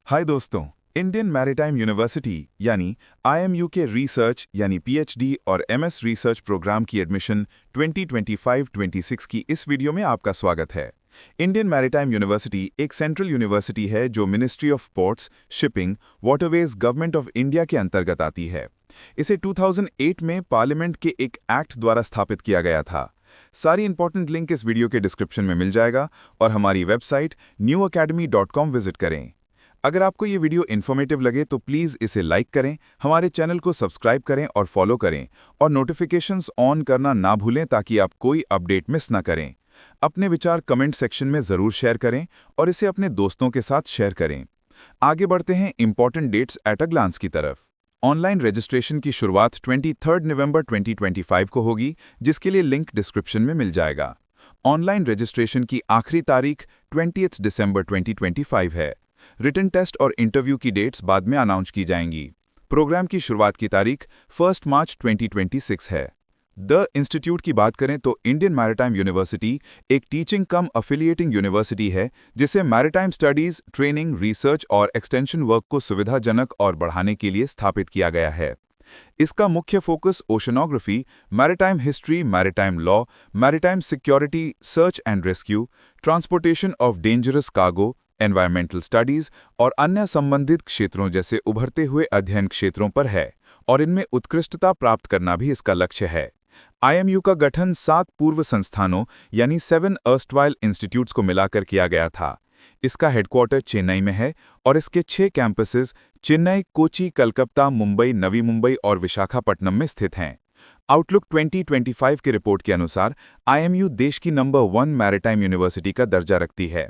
हाय दोस्तों, Indian maritime university यानी IMU के रिसर्च यानी पीएचडी और एमएस रिसर्च प्रोग्राम की एडमिशन 2025-26 की इस वीडियो में आपका स्वागत है। इंडियन मैरीटाइम यूनिवर्सिटी एक सेंट्रल यूनिवर्सिटी है जो ministry of ports, shipping, waterways government of India के अंतर्गत आती है। इसे 2008 में पार्लियामेंट के एक एक्ट द्वारा स्थापित किया गया था। सारी इंपॉर्टेंट लिंक इस वीडियो के डिस्क्रिप्शन में मिल जाएगा और हमारी वेबसाइट newacademy.com विजिट करें। अगर आपको ये वीडियो इन्फॉर्मेटिव लगे तो प्लीज़ इसे लाइक करें, हमारे चैनल को सब्सक्राइब करें और फॉलो करें और नोटिफिकेशंस ऑन करना ना भूलें ताकि आप कोई अपडेट मिस ना करें। अपने विचार कमेंट सेक्शन में ज़रूर शेयर करें और इसे अपने दोस्तों के साथ शेयर करें। आगे बढ़ते हैं important dates at a glance की तरफ। ऑनलाइन रजिस्ट्रेशन की शुरुआत 23 नवंबर 2025 को होगी, जिसके लिए लिंक डिस्क्रिप्शन में मिल जाएगा। ऑनलाइन रजिस्ट्रेशन की आखिरी तारीख 20 दिसंबर 2025 है। रिटन टेस्ट और इंटरव्यू की डेट्स बाद में अनाउंस की जाएंगी। प्रोग्राम की शुरुआत की तारीख 1 मार्च 2026 है। द इंस्टीट्यूट की बात करें तो इंडियन मैरीटाइम यूनिवर्सिटी एक टीचिंग कम अफिलिएटिंग यूनिवर्सिटी है जिसे मैरीटाइम स्टडीज, ट्रेनिंग, रिसर्च और एक्सटेंशन वर्क को सुविधाजनक और बढ़ाने के लिए स्थापित किया गया है। इसका मुख्य focus oceanography, maritime history, maritime law, maritime security, search and rescue, transportation of dangerous cargo, environmental studies और अन्य संबंधित क्षेत्रों जैसे उभरते हुए अध्ययन क्षेत्रों पर है और इनमें उत्कृष्टता प्राप्त करना भी इसका लक्ष्य है। आईएमयू का गठन 7 पूर्व संस्थानों यानी 7 अर्स्टवाइल इंस्टीट्यूट्स को मिलाकर किया गया था। इसका हेडक्वार्टर चेन्नई में है और इसके 6 कैंपसेस चेन्नई, कोची, कलकत्ता, मुंबई, नवी मुंबई और विशाखापट्टनम में स्थित हैं। आउटलुक 2025 की रिपोर्ट के अनुसार आईएमयू देश की नंबर 1 मैरीटाइम यूनिवर्सिटी का दर्जा रखती है।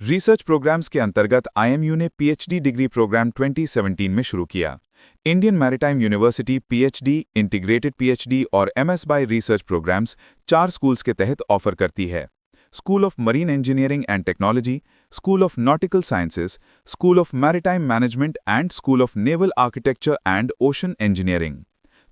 रिसर्च प्रोग्राम्स के अंतर्गत आईएमयू ने पीएचडी डिग्री प्रोग्राम 2017 में शुरू किया। Indian maritime university PhD, integrated PhD और MS by research programmes 4 schools के तहत ऑफर करती है। School of marine engineering and technology, school of nautical sciences, school of maritime management and school of naval architecture and ocean engineering.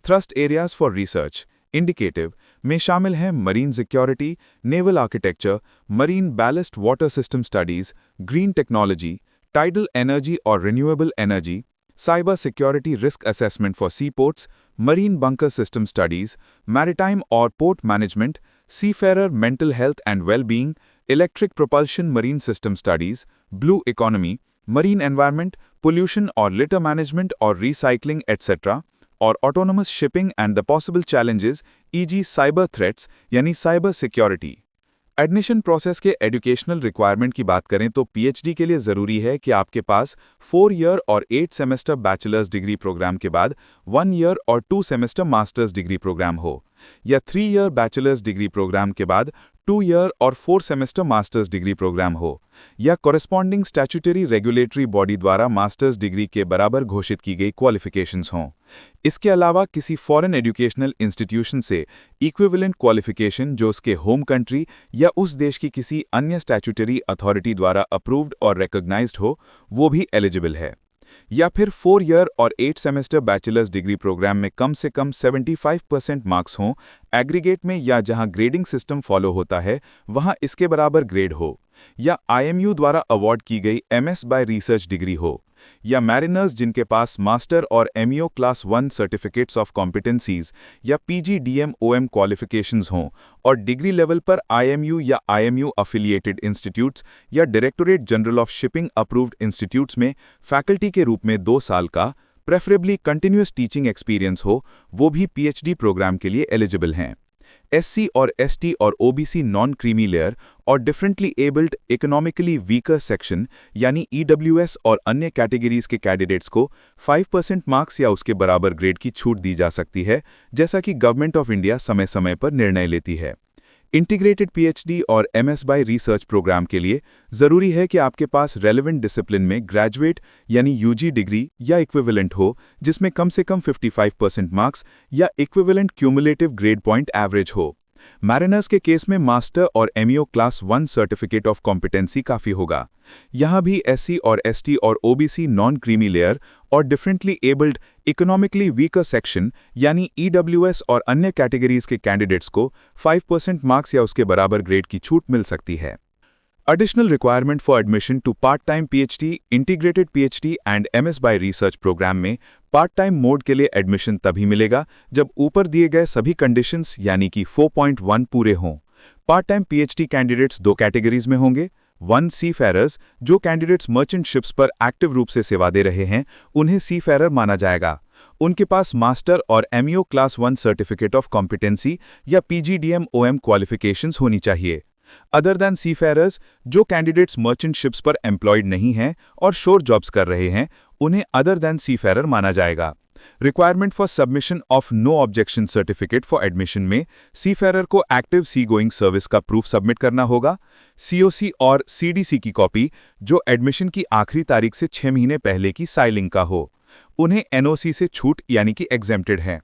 Thrust areas for research indicative में शामिल हैं marine security, naval architecture, marine ballast water system studies, green technology, tidal energy और renewable energy, cyber security risk assessment for sea ports, marine bunker system studies, maritime और port management, seafarer mental health and well-being, electric propulsion marine system studies, blue economy, marine environment, pollution और litter management और recycling etcetera, और autonomous shipping and the possible challenges e g. Cyber threats यानी cyber security. Admission process के educational requirement की बात करें तो PhD के लिए ज़रूरी है कि आपके पास 4 ईयर और 8 सेमेस्टर बैचलर्स डिग्री प्रोग्राम के बाद 1 ईयर और 2 सेमेस्टर मास्टर्स डिग्री प्रोग्राम हो, या 3 ईयर बैचलर्स डिग्री प्रोग्राम के बाद 2 ईयर और 4 सेमेस्टर मास्टर्स डिग्री प्रोग्राम हो, या कॉरेस्पॉन्डिंग स्टैट्यूटरी रेगुलेटरी बॉडी द्वारा मास्टर्स डिग्री के बराबर घोषित की गई क्वालिफिकेशंस हों। इसके अलावा किसी फॉरेन एजुकेशनल इंस्टीट्यूशन से इक्विवेलेंट क्वालिफिकेशन जो उसके होम कंट्री या उस देश की किसी अन्य स्टैट्यूटरी अथॉरिटी द्वारा अप्रूव्ड और रिकॉग्नाइज्ड हो, वो भी एलिजिबल है। या फिर 4 ईयर और 8 सेमेस्टर बैचलर्स डिग्री प्रोग्राम में कम से कम 75% मार्क्स हों एग्रीगेट में, या जहां ग्रेडिंग सिस्टम फॉलो होता है वहां इसके बराबर ग्रेड हो, या आईएमयू द्वारा अवार्ड की गई एमएस बाय रिसर्च डिग्री हो, या मैरिनर्स जिनके पास मास्टर और MEO class 1 certificates of competencies या पीजीडीएम-ओएम क्वालिफिकेशंस हों और डिग्री लेवल पर आईएमयू या आईएमयू अफिलिएटेड इंस्टीट्यूट्स या directorate general of shipping approved institutes में फैकल्टी के रूप में 2 साल का प्रेफरेबली कंटिन्यूअस टीचिंग एक्सपीरियंस हो, वो भी पीएचडी प्रोग्राम के लिए एलिजिबल हैं। एससी और एसटी और ओबीसी नॉन क्रीमी लेयर और differently abled economically weaker section यानी ईडब्ल्यूएस और अन्य कैटेगरीज के कैंडिडेट्स को 5% मार्क्स या उसके बराबर ग्रेड की छूट दी जा सकती है, जैसा कि गवर्नमेंट ऑफ इंडिया समय समय पर निर्णय लेती है। इंटीग्रेटेड पीएचडी और एमएस बाय रिसर्च प्रोग्राम के लिए ज़रूरी है कि आपके पास रेलेवेंट डिसिप्लिन में ग्रेजुएट यानी यूजी डिग्री या इक्विवेलेंट हो, जिसमें कम से कम 55% मार्क्स या equivalent cumulative grade point average हो। मैरिनर्स के केस में मास्टर और MEO class 1 certificate of competency काफ़ी होगा। यहाँ भी एससी और एसटी और ओबीसी नॉन क्रीमी लेयर और differently abled economically weaker section यानी ईडब्ल्यूएस और अन्य कैटेगरीज के कैंडिडेट्स को 5% मार्क्स या उसके बराबर ग्रेड की छूट मिल सकती है। Additional requirement for admission to part-time PhD, integrated PhD and MS by Research programme में पार्ट-टाइम मोड के लिए एडमिशन तभी मिलेगा जब ऊपर दिए गए सभी कंडीशंस यानी कि 4.1 पूरे हों। पार्ट-टाइम PhD कैंडिडेट्स दो कैटेगरीज में होंगे। 1 सीफेरर्स, जो कैंडिडेट्स मर्चेंट शिप्स पर एक्टिव रूप से सेवा दे रहे हैं, उन्हें सीफेरर माना जाएगा। उनके पास मास्टर और MEO class 1 certificate of competency या PGDM-OM क्वालिफिकेशंस होनी चाहिए। अदर दैन सीफेरर्स, जो कैंडिडेट्स मर्चेंट शिप्स पर एम्प्लॉयड नहीं हैं और शोर जॉब्स कर रहे हैं, उन्हें अदर दैन सीफेरर माना जाएगा। Requirement for submission of no objection certificate for admission में सीफेरर को एक्टिव सी गोइंग सर्विस का प्रूफ सबमिट करना होगा। COC और CDC की कॉपी जो एडमिशन की आखिरी तारीख से 6 महीने पहले की साइलिंग का हो। उन्हें NOC से छूट यानी कि एग्जेम्प्टेड हैं।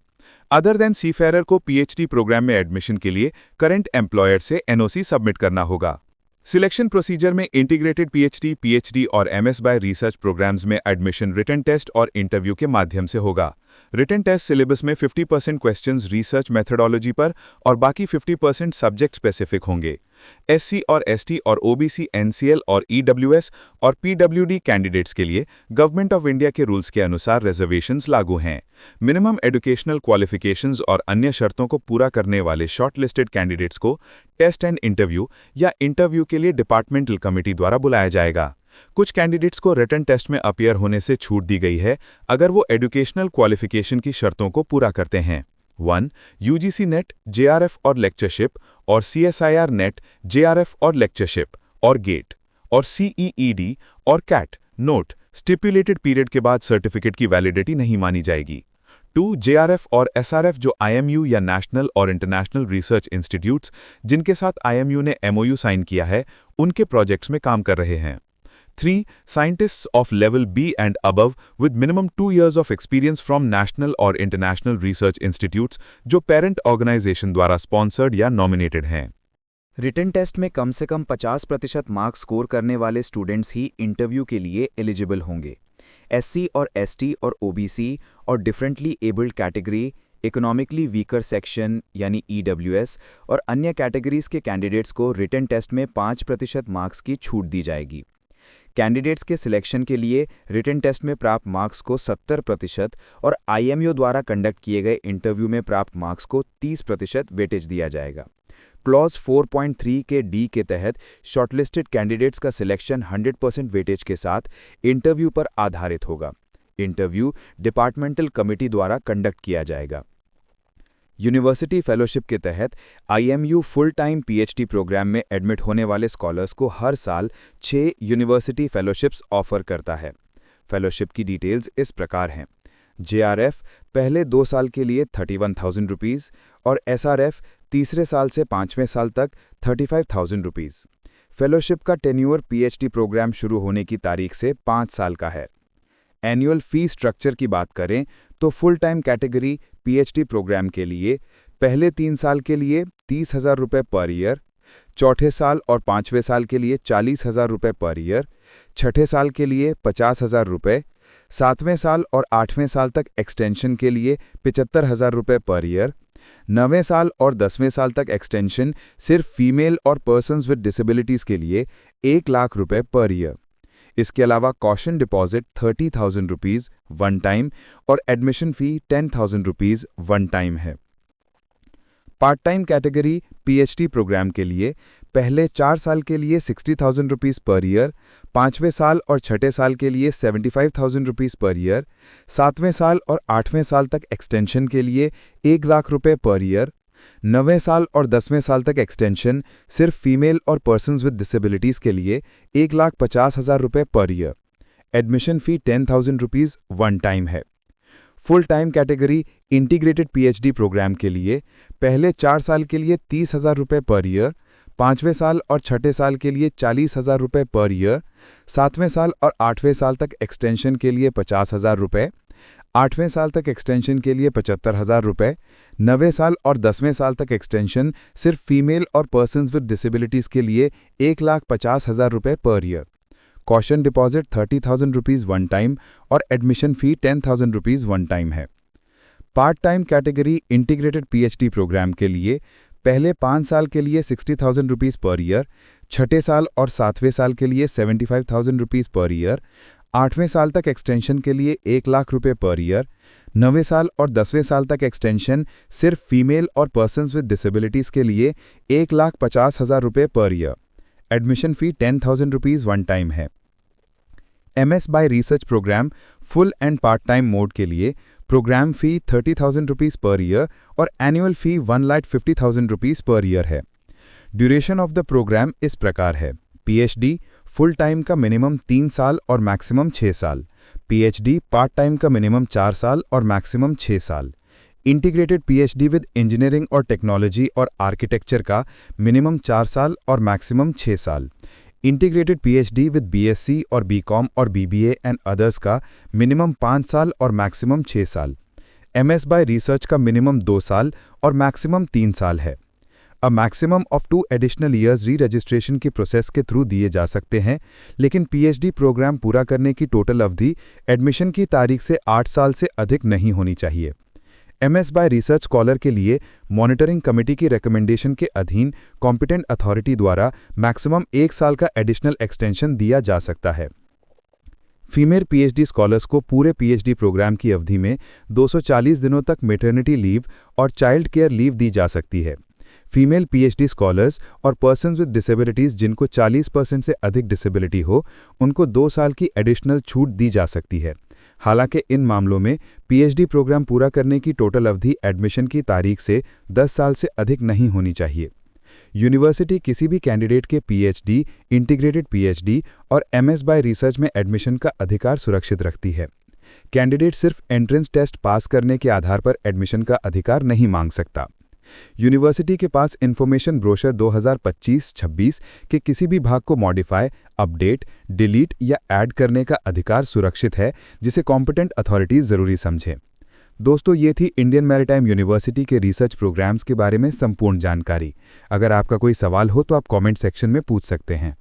अदर देन सीफेरर को PhD प्रोग्राम में एडमिशन के लिए करंट एम्प्लॉयर से NOC सबमिट करना होगा। सिलेक्शन प्रोसीजर में इंटीग्रेटेड PhD और MS बाय रिसर्च प्रोग्राम्स में एडमिशन रिटन टेस्ट और इंटरव्यू के माध्यम से होगा। रिटन टेस्ट सिलेबस में 50% क्वेश्चंस रिसर्च मेथोडोलॉजी पर और बाकी 50% सब्जेक्ट स्पेसिफिक होंगे। SC और ST और OBC NCL और EWS और PWD कैंडिडेट्स के लिए गवर्नमेंट ऑफ इंडिया के रूल्स के अनुसार रिजर्वेशंस लागू हैं। मिनिमम एजुकेशनल क्वालिफिकेशंस और अन्य शर्तों को पूरा करने वाले शॉर्टलिस्टेड कैंडिडेट्स को टेस्ट एंड इंटरव्यू या इंटरव्यू के लिए डिपार्टमेंटल कमेटी द्वारा बुलाया जाएगा। कुछ कैंडिडेट्स को रिटन टेस्ट में अपीयर होने से छूट दी गई है अगर वो एजुकेशनल क्वालिफिकेशन की शर्तों को पूरा करते हैं। 1. UGC नेट, JRF और लेक्चरशिप और CSIR नेट, JRF और लेक्चरशिप और गेट और CEED और CAT नोट स्टिपुलेटेड पीरियड के बाद सर्टिफिकेट की वैलिडिटी नहीं मानी जाएगी। 2. JRF और SRF जो IMU या नेशनल और इंटरनेशनल रिसर्च इंस्टीट्यूट्स जिनके साथ IMU ने MOU साइन किया है, उनके प्रोजेक्ट्स में काम कर रहे हैं। 3. Scientists of level B and above with minimum 2 years of experience from national or international research institutes जो पेरेंट ऑर्गेनाइजेशन द्वारा स्पॉन्सर्ड या नॉमिनेटेड हैं। रिटन टेस्ट में कम से कम 50% मार्क्स स्कोर करने वाले स्टूडेंट्स ही इंटरव्यू के लिए एलिजिबल होंगे। SC और ST और OBC और differently abled category, economically weaker section यानी EWS और अन्य कैटेगरीज के कैंडिडेट्स को रिटन टेस्ट में 5% मार्क्स की छूट दी जाएगी। कैंडिडेट्स के सिलेक्शन के लिए रिटन टेस्ट में प्राप्त मार्क्स को 70% और IMU द्वारा कंडक्ट किए गए इंटरव्यू में प्राप्त मार्क्स को 30% वेटेज दिया जाएगा। क्लॉज 4.3 के D के तहत शॉर्टलिस्टेड कैंडिडेट्स का सिलेक्शन 100% वेटेज के साथ इंटरव्यू पर आधारित होगा। इंटरव्यू डिपार्टमेंटल कमेटी द्वारा कंडक्ट किया जाएगा। यूनिवर्सिटी फेलोशिप के तहत IMU full time PhD programme में एडमिट होने वाले स्कॉलर्स को हर साल 6 यूनिवर्सिटी फेलोशिप्स ऑफर करता है। फेलोशिप की डिटेल्स इस प्रकार हैं। JRF पहले 2 साल के लिए 31,000 रुपीज़ और SRF तीसरे साल से 5वें साल तक 35,000 रुपीज़। फेलोशिप का टेन्योर PhD प्रोग्राम शुरू होने की तारीख से 5 साल का है। एनुअल फी स्ट्रक्चर की बात करें तो full time category PhD programme के लिए पहले 3 साल के लिए 30,000 रुपये पर ईयर, चौथे साल और 5वें साल के लिए 40,000 रुपये पर ईयर, छठे साल के लिए 50,000 रुपये, 7वें साल और 8वें साल तक एक्सटेंशन के लिए 75,000 रुपये पर ईयर, 9वें साल और 10वें साल तक एक्सटेंशन सिर्फ फीमेल और पर्सन्स विद डिसेबिलिटीज़ के लिए 1 लाख रुपये पर ईयर। इसके अलावा caution deposit 30,000 rupees one time और admission fee 10,000 rupees one time है। Part time category PhD programme के लिए पहले 4 साल के लिए 60,000 रुपीज़ पर ईयर, 5वें साल और छठे साल के लिए 75,000 रुपीज़ पर ईयर, 7वें साल और 8वें साल तक एक्सटेंशन के लिए 1 लाख रुपये पर ईयर, 9वें साल और 10वें साल तक एक्सटेंशन सिर्फ फीमेल और पर्सन्स विद डिसेबिलिटीज़ के लिए 1,50,000 रुपये पर year. Admission fee 10,000 rupees one time है। Full time category integrated PhD programme के लिए पहले 4 साल के लिए 30,000 रुपये पर ईयर, 5वें साल और छठे साल के लिए 40,000 रुपये पर ईयर, 7वें साल और 8वें साल तक एक्सटेंशन के लिए 50,000 रुपये, 8वें साल तक एक्सटेंशन के लिए 75,000 रुपये, 9वें साल और 10वें साल तक एक्सटेंशन सिर्फ फीमेल और पर्सन्स विद डिसेबिलिटीज़ के लिए 1,50,000 रुपये पर year. Caution deposit 30,000 rupees one time और admission fee 10,000 rupees one time है। Part time category integrated PhD programme के लिए पहले 5 साल के लिए 60,000 रुपीज़ पर ईयर, छठे साल और 7वें साल के लिए 75,000 रुपीज़ पर ईयर, 8वें साल तक एक्सटेंशन के लिए 1 लाख रुपए पर ईयर, 9वें साल और 10वें साल तक एक्सटेंशन सिर्फ फीमेल और पर्सन्स विद डिसेबिलिटीज़ के लिए 1,50,000 रुपए per year. Admission fee 10,000 rupees one time है। MS by research programme full and part time mode के लिए programme fee 30,000 rupees per year और annual fee 1,50,000 rupees per year है। ड्यूरेशन ऑफ द प्रोग्राम इस प्रकार है: PhD फुल टाइम का minimum 3 साल और मैक्सिमम 6 साल, PhD पार्ट टाइम का मिनिमम 4 साल और मैक्सिमम 6 साल, इंटीग्रेटेड PhD विद इंजीनियरिंग और टेक्नोलॉजी और आर्किटेक्चर का मिनिमम 4 साल और मैक्सिमम 6 साल, इंटीग्रेटेड PhD विद BSc और BCom और BBA एंड अदर्स का मिनिमम 5 साल और मैक्सिमम 6 साल, MS बाय रिसर्च का मिनिमम 2 साल और मैक्सिमम 3 साल है। A maximum of 2 additional years री रजिस्ट्रेशन के प्रोसेस के थ्रू दिए जा सकते हैं, लेकिन PhD प्रोग्राम पूरा करने की टोटल अवधि एडमिशन की तारीख से 8 साल से अधिक नहीं होनी चाहिए। MS बाय रिसर्च स्कॉलर के लिए मॉनिटरिंग कमेटी की रिकमेंडेशन के अधीन कॉम्पिटेंट अथॉरिटी द्वारा मैक्सिमम 1 साल का एडिशनल एक्सटेंशन दिया जा सकता है। फीमेल PhD स्कॉलर्स को पूरे PhD प्रोग्राम की अवधि में 240 दिनों तक मैटरनिटी लीव और चाइल्ड केयर लीव दी जा सकती है। फीमेल PhD स्कॉलर्स और पर्सन्स विद डिसेबिलिटीज़ जिनको 40% से अधिक डिसेबिलिटी हो, उनको 2 साल की एडिशनल छूट दी जा सकती है। हालांकि इन मामलों में PhD प्रोग्राम पूरा करने की टोटल अवधि एडमिशन की तारीख से 10 साल से अधिक नहीं होनी चाहिए। यूनिवर्सिटी किसी भी कैंडिडेट के PhD, इंटीग्रेटेड PhD और MS बाय रिसर्च में एडमिशन का अधिकार सुरक्षित रखती है। कैंडिडेट सिर्फ एंट्रेंस टेस्ट पास करने के आधार पर एडमिशन का अधिकार नहीं मांग सकता। यूनिवर्सिटी के पास इन्फॉर्मेशन ब्रोशर 2025-26 के किसी भी भाग को मॉडिफाई, अपडेट, डिलीट या ऐड करने का अधिकार सुरक्षित है, जिसे कॉम्पिटेंट अथॉरिटीज जरूरी समझें। दोस्तों, ये थी इंडियन मैरीटाइम यूनिवर्सिटी के रिसर्च प्रोग्राम्स के बारे में संपूर्ण जानकारी। अगर आपका कोई सवाल हो तो आप कमेंट सेक्शन में पूछ सकते हैं।